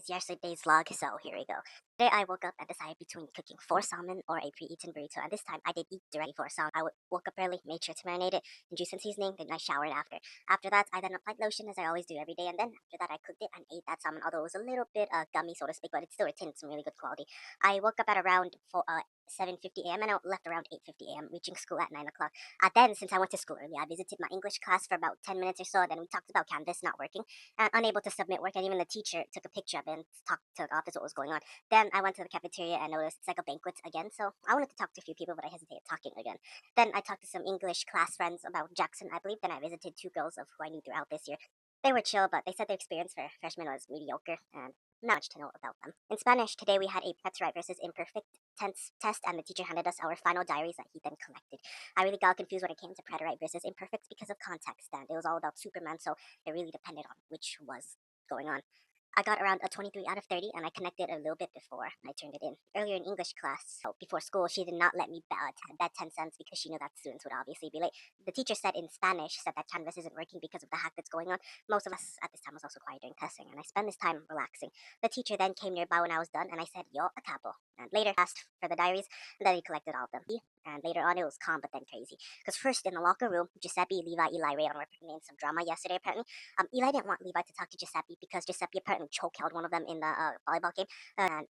is yesterday's vlog, so here we go. Today I woke up and decided between cooking 4 salmon or a pre-eaten burrito, and this time I did eat directly for salmon. Woke up early, made sure to marinate it in juice and seasoning, then I showered after. After that, I then applied lotion as I always do every day, and then after that I cooked it and ate that salmon, although it was a little bit gummy, so to speak, but it still retained some really good quality. I woke up at around 7:50 a.m. and I left around 8:50 a.m., reaching school at 9 o'clock. Then, since I went to school early, I visited my English class for about 10 minutes or so, then we talked about Canvas not working and unable to submit work, and even the teacher took a picture of it and talked to the office what was going on. Then I went to the cafeteria and noticed it's like a banquet again, so I wanted to talk to a few people, but I hesitated talking again. Then I talked to some English class friends about Jackson, I believe. Then I visited two girls of who I knew throughout this year. They were chill, but they said their experience for freshmen was mediocre and not much to know about them. In Spanish, today we had a preterite versus imperfect tense test, and the teacher handed us our final diaries that he then collected. I really got confused when it came to preterite versus imperfect because of context, and it was all about Superman, so it really depended on which was going on. I got around a 23 out of 30, and I connected a little bit before I turned it in. Earlier in English class, so before school, she did not let me bet 10 cents because she knew that students would obviously be late. The teacher said in Spanish, said that Canvas isn't working because of the hack that's going on. Most of us at this time was also quiet during testing, and I spent this time relaxing. The teacher then came nearby when I was done, and I said, yo, a capo. And later asked for the diaries, and then he collected all of them. And later on, it was calm but then crazy. Because first, in the locker room, Giuseppe, Levi, Eli, Rayon were putting in some drama yesterday, apparently. Eli didn't want Levi to talk to Giuseppe because Giuseppe apparently choked one of them in the volleyball game. And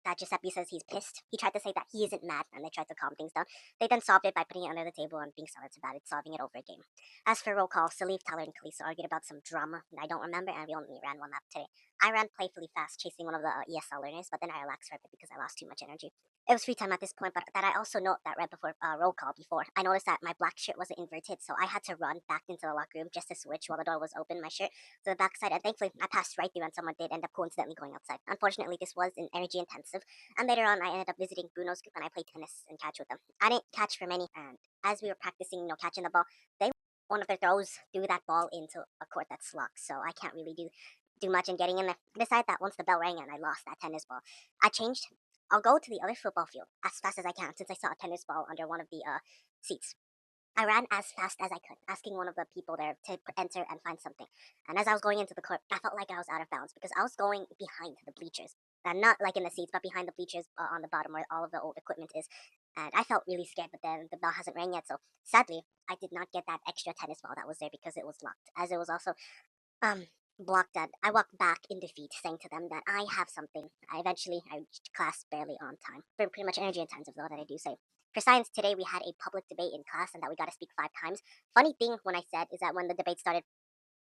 that Giuseppe says he's pissed. He tried to say that he isn't mad, and they tried to calm things down. They then solved it by putting it under the table and being silent about it, solving it over a game. As for roll call, Salif, Tyler, and Khaleesa argued about some drama I don't remember, and we only ran one lap today. I ran playfully fast, chasing one of the ESL learners, but then I relaxed for a bit because I lost too much energy. It was free time at this point, but that I also note that right before roll call before, I noticed that my black shirt wasn't inverted, so I had to run back into the locker room just to switch while the door was open, my shirt to the back side, and thankfully I passed right through and someone did end up coincidentally going outside. Unfortunately, this was an energy intensive, and later on I ended up visiting Bruno's group and I played tennis and catch with them. I didn't catch for many, and as we were practicing, catching the ball, they one of their throws threw that ball into a court that's locked, so I can't really do much in getting in there. I decided that once the bell rang and I lost that tennis ball, I changed. I'll go to the other football field as fast as I can since I saw a tennis ball under one of the seats. I ran as fast as I could, asking one of the people there to enter and find something. And as I was going into the court, I felt like I was out of bounds because I was going behind the bleachers. And not like in the seats, but behind the bleachers on the bottom where all of the old equipment is. And I felt really scared, but then the bell hasn't rang yet. So sadly, I did not get that extra tennis ball that was there because it was locked. As it was also um blocked that, I walked back in defeat, saying to them that I have something. I reached class barely on time. Pretty much energy intensive though that I do say. For science today, we had a public debate in class and that we got to speak 5 times. Funny thing when I said is that when the debate started,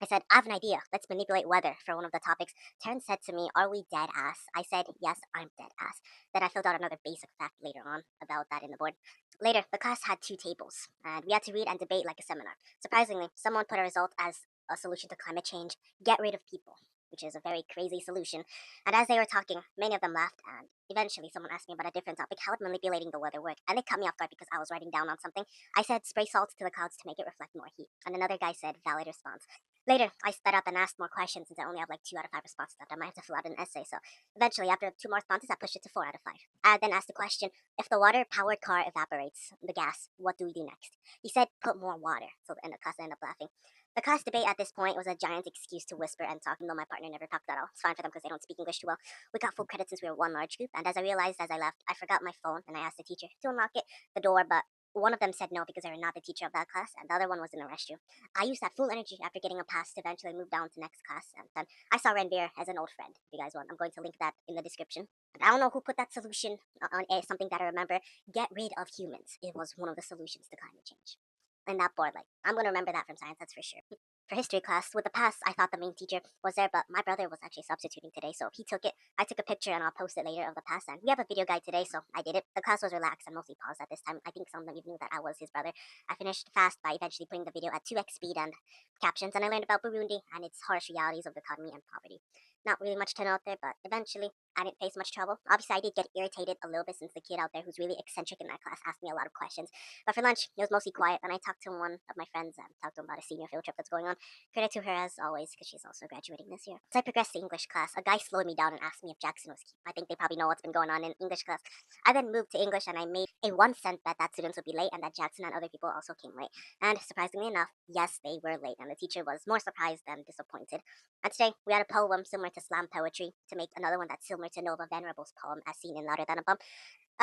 I said, I have an idea. Let's manipulate weather for one of the topics. Terrence said to me, are we dead ass? I said, yes, I'm dead ass. Then I filled out another basic fact later on about that in the board. Later, the class had 2 tables, and we had to read and debate like a seminar. Surprisingly, someone put a result as a solution to climate change: get rid of people, which is a very crazy solution. And as they were talking, many of them laughed, and eventually someone asked me about a different topic: how would manipulating the weather work? And they cut me off guard because I was writing down on something. I said, spray salt to the clouds to make it reflect more heat. And another guy said, valid response. Later, I sped up and asked more questions since I only have like 2 out of 5 responses left. I might have to fill out an essay. So eventually, after 2 more responses, I pushed it to 4 out of 5. I then asked the question: if the water powered car evaporates the gas, what do we do next? He said, put more water. So in the class, I ended up laughing. The class debate at this point was a giant excuse to whisper and talk, even though my partner never talked at all. It's fine for them because they don't speak English too well. We got full credit since we were one large group, and as I realized as I left, I forgot my phone and I asked the teacher to unlock the door, but one of them said no because they were not the teacher of that class, and the other one was in the restroom. I used that full energy after getting a pass to eventually move down to next class, and then I saw Ranveer as an old friend. If you guys want, I'm going to link that in the description. And I don't know who put that solution on something that I remember. Get rid of humans. It was one of the solutions to climate change. And that board, like, I'm gonna remember that from science, that's for sure. For history class, with the pass, I thought the main teacher was there, but my brother was actually substituting today, so he took it. I took a picture and I'll post it later of the pass, and we have a video guide today, so I did it. The class was relaxed and mostly paused at this time. I think some of them even knew that I was his brother. I finished fast by eventually putting the video at 2x speed and captions, and I learned about Burundi and its harsh realities of the economy and poverty. Not really much to note there, but eventually I didn't face much trouble. Obviously, I did get irritated a little bit since the kid out there who's really eccentric in that class asked me a lot of questions. But for lunch, it was mostly quiet, and I talked to one of my friends and talked to him about a senior field trip that's going on. Credit to her as always, because she's also graduating this year. As I progressed to English class, a guy slowed me down and asked me if Jackson was cute. I think they probably know what's been going on in English class. I then moved to English and I made a 1 cent bet that students would be late and that Jackson and other people also came late. And surprisingly enough, yes, they were late, and the teacher was more surprised than disappointed. And today we had a poem similar to slam poetry to make another one that's similar to Nova Venerable's poem as seen in Louder Than a Bum.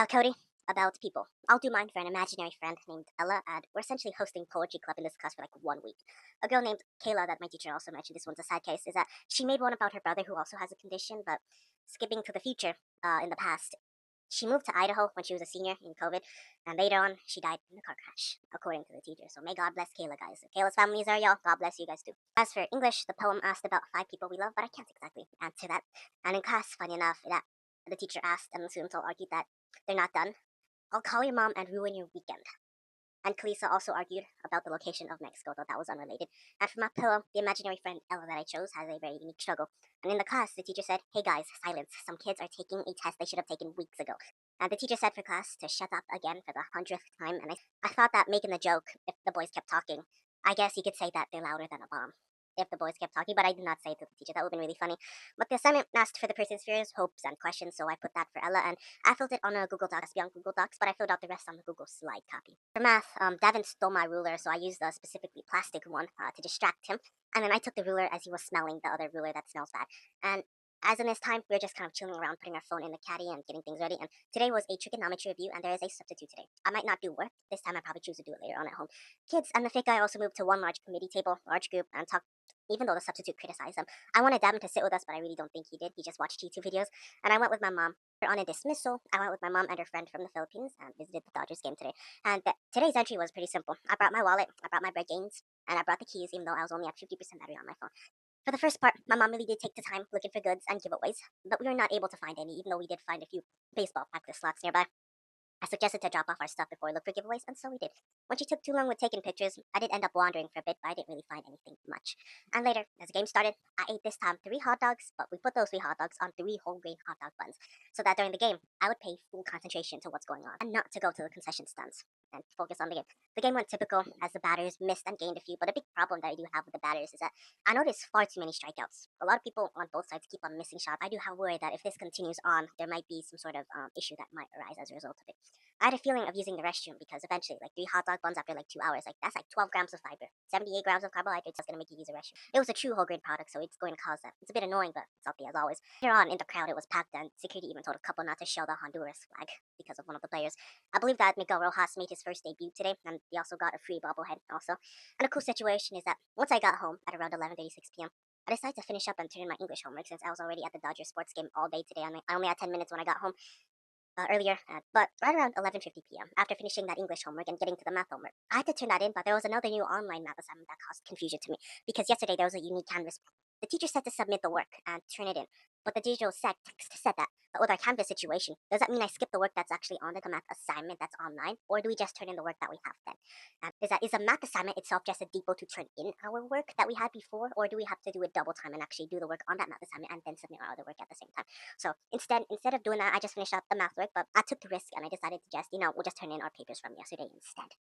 Cody, about people. I'll do mine for an imaginary friend named Ella, and we're essentially hosting poetry club in this class for like 1 week. A girl named Kayla that my teacher also mentioned, this one's a sad case, is that she made one about her brother who also has a condition, but skipping to the future, in the past, she moved to Idaho when she was a senior in COVID, and later on, she died in a car crash, according to the teacher. So may God bless Kayla, guys. If Kayla's family is there, y'all, God bless you guys too. As for English, the poem asked about 5 people we love, but I can't exactly answer that. And in class, funny enough, that the teacher asked, and the students all argued that they're not done. I'll call your mom and ruin your weekend. And Kalisa also argued about the location of Mexico, though that was unrelated. And for my pillow, the imaginary friend Ella that I chose has a very unique struggle. And in the class, the teacher said, "Hey guys, silence. Some kids are taking a test they should have taken weeks ago." And the teacher said for class to shut up again for the 100th time. And I thought that making the joke, if the boys kept talking, I guess you could say that they're louder than a bomb. If the boys kept talking, but I did not say it to the teacher. That would have been really funny. But the assignment asked for the person's fears, hopes, and questions, so I put that for Ella. And I filled it on a Google Docs beyond Google Docs, but I filled out the rest on the Google Slide copy. For math, Davin stole my ruler, so I used a specifically plastic one to distract him. And then I took the ruler as he was smelling the other ruler that smells bad. And as in this time, we were just kind of chilling around, putting our phone in the caddy and getting things ready. And today was a trigonometry review, and there is a substitute today. I might not do work this time. I probably choose to do it later on at home. Kids and the fake guy also moved to one large committee table, large group, and talked. Even though the substitute criticized him, I wanted Davin to sit with us, but I really don't think he did. He just watched YouTube videos, and I went with my mom. On a dismissal, I went with my mom and her friend from the Philippines and visited the Dodgers game today. And today's entry was pretty simple. I brought my wallet, I brought my break gains, and I brought the keys, even though I was only at 50% battery on my phone. For the first part, my mom really did take the time looking for goods and giveaways, but we were not able to find any, even though we did find a few baseball practice slots nearby. I suggested to drop off our stuff before we looked for giveaways, and so we did. When she took too long with taking pictures, I did end up wandering for a bit, but I didn't really find anything much. And later, as the game started, I ate this time 3 hot dogs, but we put those 3 hot dogs on 3 whole grain hot dog buns, so that during the game, I would pay full concentration to what's going on, and not to go to the concession stands, and focus on the game. The game went typical, as the batters missed and gained a few, but a big problem that I do have with the batters is that I noticed far too many strikeouts. A lot of people on both sides keep on missing shots. I do have worry that if this continues on, there might be some sort of issue that might arise as a result of it. I had a feeling of using the restroom because eventually, like 3 hot dog buns after like 2 hours, like that's like 12 grams of fiber, 78 grams of carbohydrates. That's gonna make you use a restroom. It was a true whole grain product, so it's going to cause that. It's a bit annoying, but salty as always. Later on in the crowd, it was packed, and security even told a couple not to show the Honduras flag because of one of the players. I believe that Miguel Rojas made his first debut today, and he also got a free bobblehead also. And a cool situation is that once I got home at around 11:36 p.m. I decided to finish up and turn in my English homework since I was already at the Dodgers sports game all day today. I only had 10 minutes when I got home earlier, but right around 11:50 p.m. after finishing that English homework and getting to the math homework, I had to turn that in. But there was another new online math assignment that caused confusion to me because yesterday there was a unique Canvas. The teacher said to submit the work and turn it in, but the digital text said that. But with our Canvas situation, does that mean I skip the work that's actually on the math assignment that's online, or do we just turn in the work that we have then? And is a math assignment itself just a depot to turn in our work that we had before, or do we have to do it double time and actually do the work on that math assignment and then submit our other work at the same time? So instead of doing that, I just finished up the math work, but I took the risk and I decided to just, we'll just turn in our papers from yesterday instead.